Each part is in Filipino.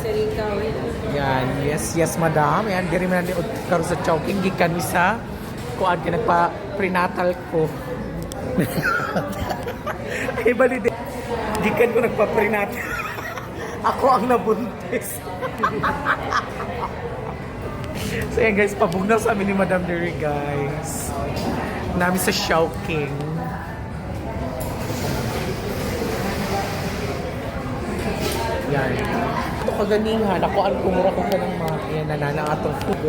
Erika. Yan, yes, madam. Yan, diri man ni karon sa Chowking gikan mi sa kuan ka nagpa prenatal ko. Ay bali di. Gikan ko nagpa prenatal. Ako ang nabuntis. So yan guys, pabugnaw sa amin ni Madam Derry guys. Namin sa Chowking. Yan. Ito kaganingan. Ako ang kumura ko ka ng mga yan nanana atong food.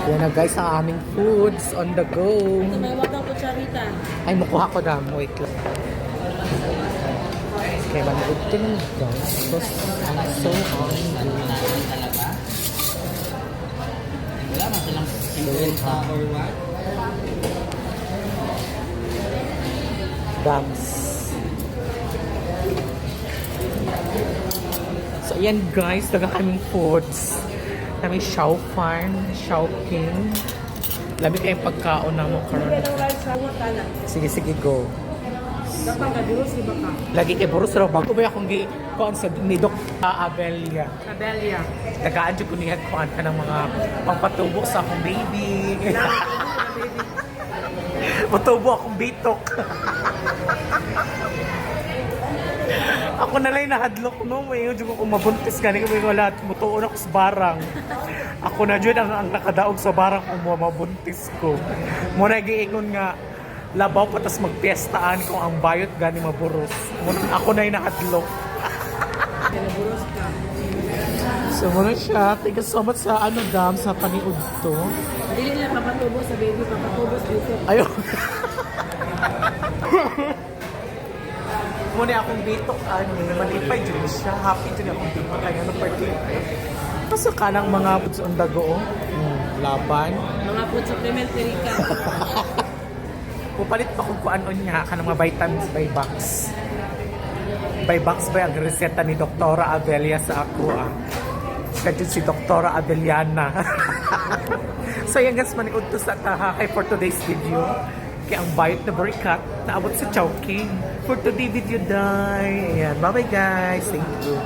Yan na guys ang aming foods on the go. Ito may wag ang kutsarita. Ay, makuha ko na. Wait lang. Okay, manood ko ng guys. Because I'm so hungry. Wala man silang impurita or what? Dams. So, ayan guys. Daga kaming foods. Kami Shao Farm, Chowking. Lami kayong pagkaon na mo karon. Sige, go. Dapat ka duro si baka. Lagi kay Boros raw bago ba akong gi-kuan sa ni Dr. Abelia. Abelia. Tagaan dyan ko niya kuan ka ng mga pangpatubo sa akong baby. Patubo akong bitok. Ako na lang nahadlok no, may yun ko mabuntis gani ko wala mutuon ako sa barang. Ako na jud ang nakadaog sa barang kung mabuntis ko. Mo na giingon nga labaw patas magpiestaan kung ang bayot gani maburos. Ako na nahadlok. Buros ka. So muna siya, thank you so much sa dam sa paniud to. Dili na papatubo sa baby, papatubo sa dito. Ayun. Muna akong bitok, malipay dyan siya. Happy dyan akong bitok. Kaya party. Kaso ka ng mga foods on the go. Laban. Mga food supplement Erika. Pupalit pa kung ano niya ka ng mga vitamins by box. By box ba ang reseta ni Doktora Abelia sa ako Kadyo si Doktora Abeliana. So yan guys, maniud to sa taha for today's video. Kaya ang bayot na barikat naabot sa Chowking. For today video, die. Ayan, bye-bye guys. Thank you.